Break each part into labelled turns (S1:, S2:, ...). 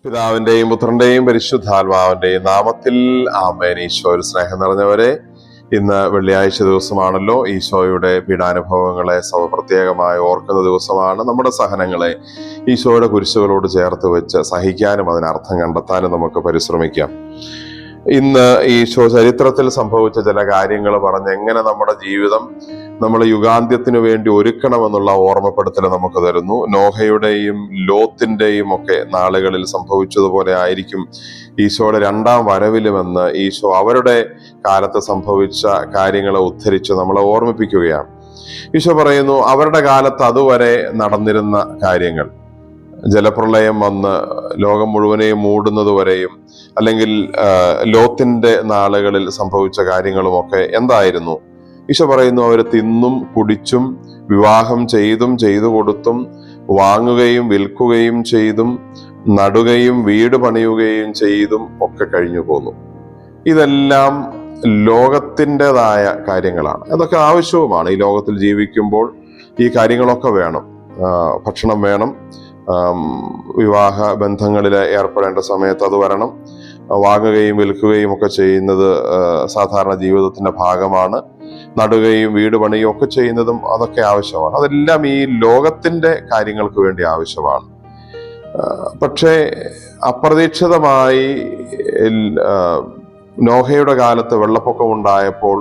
S1: പിതാവിന്റെയും പുത്രന്റെയും പരിശുദ്ധാത്മാവിന്റെയും നാമത്തിൽ ആമേൻ. ഈശോയിൽ സ്നേഹം നിറഞ്ഞവരെ, ഇന്ന് വെള്ളിയാഴ്ച ദിവസമാണല്ലോ. ഈശോയുടെ പീഡാനുഭവങ്ങളെ പ്രത്യേകമായി ഓർക്കുന്ന ദിവസമാണ്. നമ്മുടെ സഹനങ്ങളെ ഈശോയുടെ കുരിശുകളോട് ചേർത്ത് വെച്ച് സഹിക്കാനും അതിനർത്ഥം കണ്ടെത്താനും നമുക്ക് പരിശ്രമിക്കാം. ഇന്ന് ഈശോ ചരിത്രത്തിൽ സംഭവിച്ച ചില കാര്യങ്ങൾ പറഞ്ഞ് എങ്ങനെ നമ്മുടെ ജീവിതം നമ്മൾ യുഗാന്ത്യത്തിനു വേണ്ടി ഒരുക്കണമെന്നുള്ള ഓർമ്മപ്പെടുത്തൽ നമുക്ക് തരുന്നു. നോഹയുടെയും ലോത്തിന്റെയും ഒക്കെ നാളുകളിൽ സംഭവിച്ചതുപോലെ ആയിരിക്കും ഈശോയുടെ രണ്ടാം വരവിലുമെന്ന് ഈശോ അവരുടെ കാലത്ത് സംഭവിച്ച കാര്യങ്ങളെ ഉദ്ധരിച്ച് നമ്മളെ ഓർമ്മിപ്പിക്കുകയാണ്. ഈശോ പറയുന്നു, അവരുടെ കാലത്ത് അതുവരെ നടന്നിരുന്ന കാര്യങ്ങൾ, ജലപ്രളയം വന്ന് ലോകം മുഴുവനെയും മൂടുന്നത് വരെയും, അല്ലെങ്കിൽ ലോത്തിന്റെ നാളുകളിൽ സംഭവിച്ച കാര്യങ്ങളുമൊക്കെ എന്തായിരുന്നു? ഈശോ പറയുന്നു, അവർ തിന്നും കുടിച്ചും വിവാഹം ചെയ്തും ചെയ്തു കൊടുത്തും വാങ്ങുകയും വിൽക്കുകയും ചെയ്തും നടുകയും വീട് പണിയുകയും ചെയ്തും ഒക്കെ കഴിഞ്ഞു പോന്നു. ഇതെല്ലാം ലോകത്തിൻ്റെതായ കാര്യങ്ങളാണ്. അതൊക്കെ ആവശ്യവുമാണ്. ഈ ലോകത്തിൽ ജീവിക്കുമ്പോൾ ഈ കാര്യങ്ങളൊക്കെ വേണം. ഭക്ഷണം വേണം, വിവാഹ ബന്ധങ്ങളിൽ ഏർപ്പെടേണ്ട സമയത്ത് അത് വരണം, വാങ്ങുകയും വിൽക്കുകയും ഒക്കെ ചെയ്യുന്നത് സാധാരണ ജീവിതത്തിന്റെ ഭാഗമാണ്. നടുകയും വീട് പണിയും ഒക്കെ ചെയ്യുന്നതും അതൊക്കെ ആവശ്യമാണ്. അതെല്ലാം ഈ ലോകത്തിന്റെ കാര്യങ്ങൾക്ക് വേണ്ടി ആവശ്യമാണ്. പക്ഷേ അപ്രതീക്ഷിതമായി നോഹയുടെ കാലത്ത് വെള്ളപ്പൊക്കം ഉണ്ടായപ്പോൾ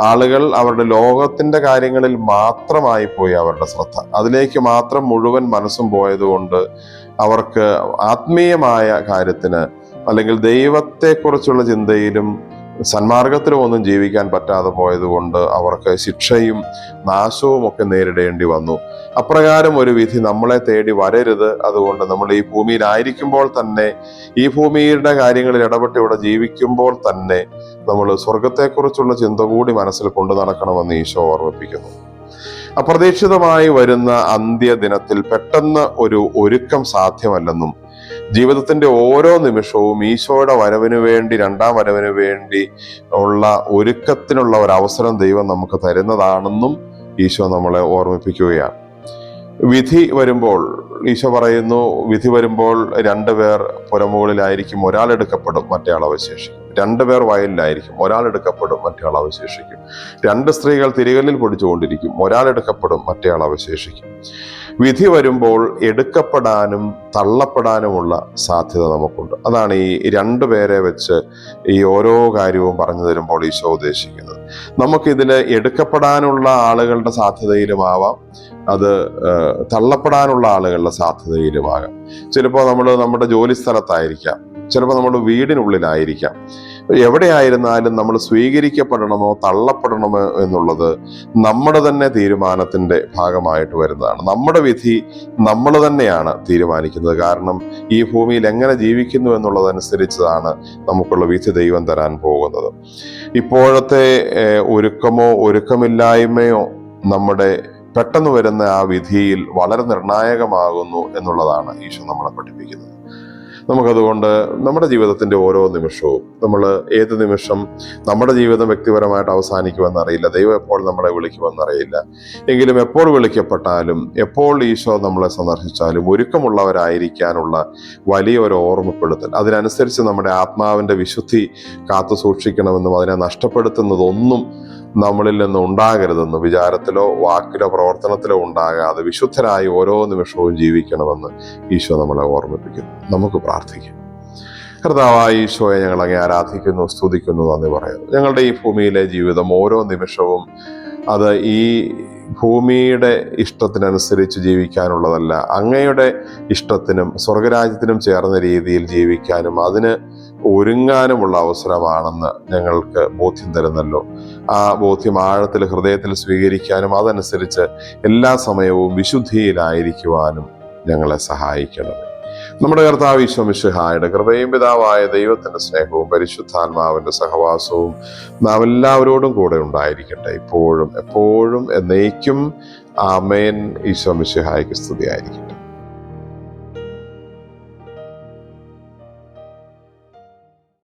S1: ആളുകൾ അവരുടെ ലോകത്തിന്റെ കാര്യങ്ങളിൽ മാത്രമായി പോയി അവരുടെ ശ്രദ്ധ. അതിലേക്ക് മാത്രം മുഴുവൻ മനസ്സും പോയതുകൊണ്ട് അവർക്ക് ആത്മീയമായ കാര്യത്തിന് അല്ലെങ്കിൽ ദൈവത്തെക്കുറിച്ചുള്ള ചിന്തയിലും സന്മാർഗത്തിലും ഒന്നും ജീവിക്കാൻ പറ്റാതെ പോയതുകൊണ്ട് അവർക്ക് ശിക്ഷയും നാശവും ഒക്കെ നേരിടേണ്ടി വന്നു. അപ്രകാരം ഒരു വിധി നമ്മളെ തേടി വരരുത്. അതുകൊണ്ട് നമ്മൾ ഈ ഭൂമിയിലായിരിക്കുമ്പോൾ തന്നെ, ഈ ഭൂമിയുടെ കാര്യങ്ങളിൽ ഇടപെട്ട് ഇവിടെ ജീവിക്കുമ്പോൾ തന്നെ നമ്മൾ സ്വർഗത്തെക്കുറിച്ചുള്ള ചിന്ത കൂടി മനസ്സിൽ കൊണ്ടു നടക്കണമെന്ന് ഈശോ ഓർമ്മിപ്പിക്കുന്നു. അപ്രതീക്ഷിതമായി വരുന്ന അന്ത്യദിനത്തിൽ പെട്ടെന്ന് ഒരു ഒരുക്കം സാധ്യമല്ലെന്നും ജീവിതത്തിന്റെ ഓരോ നിമിഷവും ഈശോയുടെ വരവിന് വേണ്ടി, രണ്ടാം വരവിന് വേണ്ടി ഉള്ള ഒരുക്കത്തിനുള്ള ഒരു അവസരം ദൈവം നമുക്ക് തരുന്നതാണെന്നും ഈശോ നമ്മളെ ഓർമ്മിപ്പിക്കുകയാണ്. വിധി വരുമ്പോൾ ഈശോ പറയുന്നു, വിധി വരുമ്പോൾ രണ്ടുപേർ പുരമുകളിലായിരിക്കും, ഒരാൾ എടുക്കപ്പെടും, മറ്റേയാൾ അവശേഷിക്കും. രണ്ടുപേർ വയലിലായിരിക്കും, ഒരാൾ എടുക്കപ്പെടും, മറ്റേയാൾ അവശേഷിക്കും. രണ്ട് സ്ത്രീകൾ തിരികല്ലിൽ പൊടിച്ചുകൊണ്ടിരിക്കും, ഒരാൾ എടുക്കപ്പെടും, മറ്റേയാൾ അവശേഷിക്കും. വിധി വരുമ്പോൾ എടുക്കപ്പെടാനും തള്ളപ്പെടാനുമുള്ള സാധ്യത നമുക്കുണ്ട്. അതാണ് ഈ രണ്ടുപേരെ വെച്ച് ഈ ഓരോ കാര്യവും പറഞ്ഞു തരുമ്പോൾ ഈശോ ഉദ്ദേശിക്കുന്നത്. നമുക്കിതില് എടുക്കപ്പെടാനുള്ള ആളുകളുടെ സാധ്യതയിലുമാവാം, അത് തള്ളപ്പെടാനുള്ള ആളുകളുടെ സാധ്യതയിലുമാകാം. ചിലപ്പോൾ നമ്മൾ നമ്മുടെ ജോലി സ്ഥലത്തായിരിക്കാം, ചിലപ്പോൾ നമ്മുടെ വീടിനുള്ളിലായിരിക്കാം. എവിടെയായിരുന്നാലും നമ്മൾ സ്വീകരിക്കപ്പെടണമോ തള്ളപ്പെടണമോ എന്നുള്ളത് നമ്മുടെ തന്നെ തീരുമാനത്തിന്റെ ഭാഗമായിട്ട് വരുന്നതാണ്. നമ്മുടെ വിധി നമ്മൾ തന്നെയാണ് തീരുമാനിക്കുന്നത്. കാരണം ഈ ഭൂമിയിൽ എങ്ങനെ ജീവിക്കുന്നു എന്നുള്ളതനുസരിച്ചാണ് നമുക്കുള്ള വിധി ദൈവം തരാൻ പോകുന്നത്. ഇപ്പോഴത്തെ ഒരുക്കമോ ഒരുക്കമില്ലായ്മയോ നമ്മുടെ പെട്ടെന്ന് വരുന്ന ആ വിധിയിൽ വളരെ നിർണായകമാകുന്നു എന്നുള്ളതാണ് ഈശോ നമ്മളെ പഠിപ്പിക്കുന്നത്. നമുക്കതുകൊണ്ട് നമ്മുടെ ജീവിതത്തിന്റെ ഓരോ നിമിഷവും, നമ്മൾ ഏത് നിമിഷം നമ്മുടെ ജീവിതം വ്യക്തിപരമായിട്ട് അവസാനിക്കുമെന്നറിയില്ല, ദൈവം എപ്പോൾ നമ്മളെ വിളിക്കുമെന്നറിയില്ല. എങ്കിലും എപ്പോൾ വിളിക്കപ്പെട്ടാലും എപ്പോൾ ഈശോ നമ്മളെ സന്ദർശിച്ചാലും ഒരുക്കമുള്ളവരായിരിക്കാനുള്ള വലിയൊരു ഓർമ്മപ്പെടുത്തൽ, അതിനനുസരിച്ച് നമ്മുടെ ആത്മാവിന്റെ വിശുദ്ധി കാത്തു സൂക്ഷിക്കണമെന്നും അതിനെ നഷ്ടപ്പെടുത്തുന്നതൊന്നും നമ്മളിൽ നിന്ന് ഉണ്ടാകരുതെന്ന് വിചാരത്തിലോ വാക്കിലോ പ്രവർത്തനത്തിലോ ഉണ്ടാകാതെ വിശുദ്ധരായി ഓരോ നിമിഷവും ജീവിക്കണമെന്ന് ഈശോ നമ്മളെ ഓർമ്മിപ്പിക്കുന്നു. നമുക്ക് പ്രാർത്ഥിക്കാം. കർത്താവായ ഈശോയെ, ഞങ്ങൾ അങ്ങേ ആരാധിക്കുന്നു, സ്തുതിക്കുന്നു, നന്ദി പറയുന്നു. ഞങ്ങളുടെ ഈ ഭൂമിയിലെ ജീവിതം ഓരോ നിമിഷവും അത് ഈ ഭൂമിയുടെ ഇഷ്ടത്തിനനുസരിച്ച് ജീവിക്കാനുള്ളതല്ല, അങ്ങയുടെ ഇഷ്ടത്തിനും സ്വർഗരാജ്യത്തിനും ചേർന്ന രീതിയിൽ ജീവിക്കാനും അതിന് ഒരുങ്ങാനുമുള്ള അവസരമാണെന്ന് ഞങ്ങൾക്ക് ബോധ്യം തരുന്നല്ലോ. ആ ബോധ്യം ആഴത്തിൽ ഹൃദയത്തിൽ സ്വീകരിക്കാനും അതനുസരിച്ച് എല്ലാ സമയവും വിശുദ്ധിയിലായിരിക്കുവാനും ഞങ്ങളെ സഹായിക്കണമേ. നമ്മുടെ കർത്താവ് ഈശോ മിശിഹായുടെ കൃപയും പിതാവായ ദൈവത്തിന്റെ സ്നേഹവും പരിശുദ്ധാത്മാവിന്റെ സഹവാസവും നാം എല്ലാവരോടും കൂടെ ഉണ്ടായിരിക്കട്ടെ, ഇപ്പോഴും എപ്പോഴും എന്നേക്കും. ആമേൻ. ഈശോ മിശിഹായ്ക്ക് സ്തുതിയായിരിക്കും.